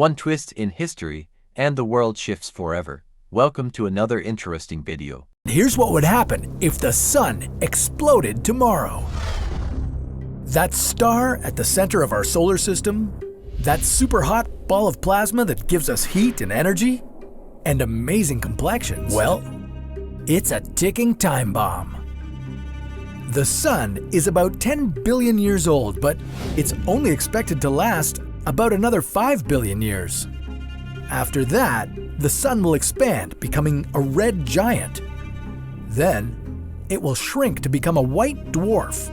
One twist in history, and the world shifts forever. Welcome to another interesting video. Here's what would happen if the sun exploded tomorrow. That star at the center of our solar system, that super hot ball of plasma that gives us heat and energy, and amazing complexions, well, it's a ticking time bomb. The sun is about 10 billion years old, but it's only expected to last about another 5 billion years. After that, the sun will expand, becoming a red giant. Then, it will shrink to become a white dwarf,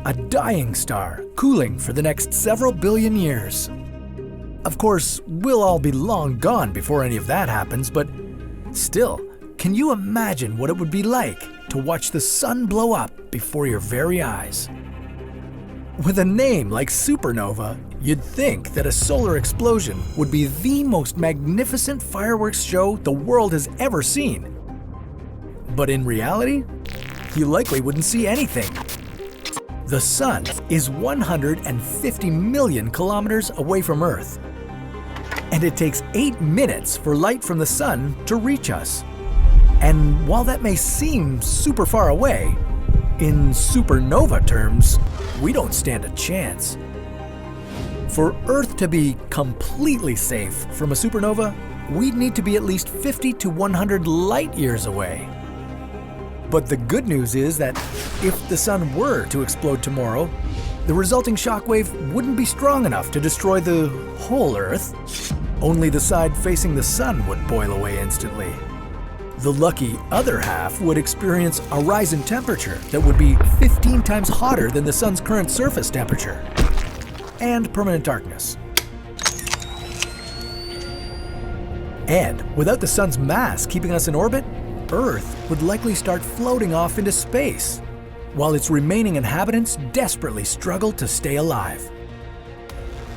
a dying star, cooling for the next several billion years. Of course, we'll all be long gone before any of that happens, but still, can you imagine what it would be like to watch the sun blow up before your very eyes? With a name like supernova, you'd think that a solar explosion would be the most magnificent fireworks show the world has ever seen. But in reality, you likely wouldn't see anything. The sun is 150 million kilometers away from Earth, and it takes 8 minutes for light from the sun to reach us. And while that may seem super far away, in supernova terms, we don't stand a chance. For Earth to be completely safe from a supernova, we'd need to be at least 50 to 100 light years away. But the good news is that if the sun were to explode tomorrow, the resulting shockwave wouldn't be strong enough to destroy the whole Earth. Only the side facing the sun would boil away instantly. The lucky other half would experience a rise in temperature that would be 15 times hotter than the sun's current surface temperature, and permanent darkness. And without the sun's mass keeping us in orbit, Earth would likely start floating off into space, while its remaining inhabitants desperately struggle to stay alive.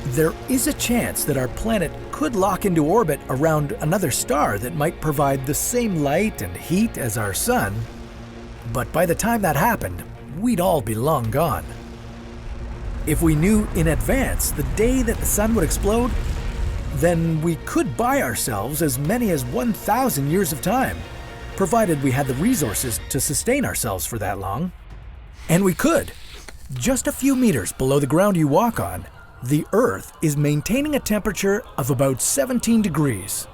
There is a chance that our planet could lock into orbit around another star that might provide the same light and heat as our sun, but by the time that happened, we'd all be long gone. If we knew in advance the day that the sun would explode, then we could buy ourselves as many as 1,000 years of time, provided we had the resources to sustain ourselves for that long. And we could. Just a few meters below the ground you walk on, the Earth is maintaining a temperature of about 17 degrees.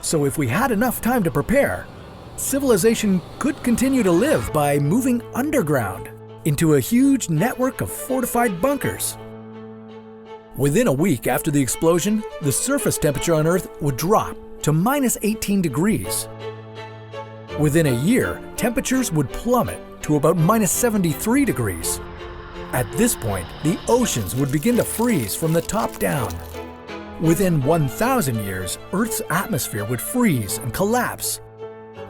So if we had enough time to prepare, civilization could continue to live by moving underground into a huge network of fortified bunkers. Within a week after the explosion, the surface temperature on Earth would drop to minus 18 degrees. Within a year, temperatures would plummet to about minus 73 degrees. At this point, the oceans would begin to freeze from the top down. Within 1,000 years, Earth's atmosphere would freeze and collapse,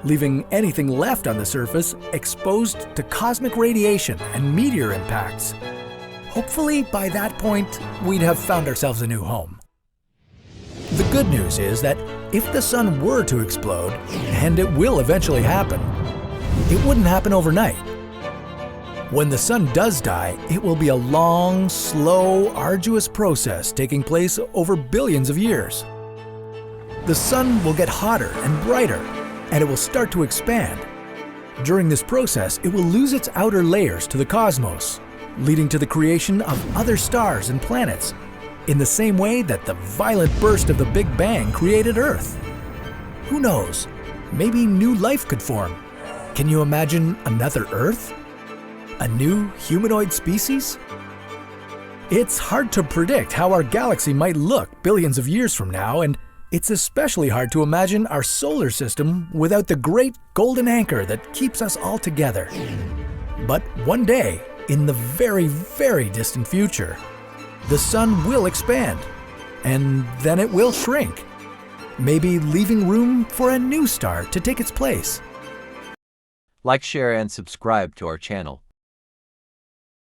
leaving anything left on the surface exposed to cosmic radiation and meteor impacts. Hopefully, by that point, we'd have found ourselves a new home. The good news is that if the sun were to explode, and it will eventually happen, it wouldn't happen overnight. When the sun does die, it will be a long, slow, arduous process taking place over billions of years. The sun will get hotter and brighter, and it will start to expand. During this process, it will lose its outer layers to the cosmos, leading to the creation of other stars and planets, in the same way that the violent burst of the Big Bang created Earth. Who knows? Maybe new life could form. Can you imagine another Earth? A new humanoid species? It's hard to predict how our galaxy might look billions of years from now, and it's especially hard to imagine our solar system without the great golden anchor that keeps us all together. But one day, in the very, very distant future, the sun will expand, and then it will shrink, maybe leaving room for a new star to take its place. Like, share, and subscribe to our channel.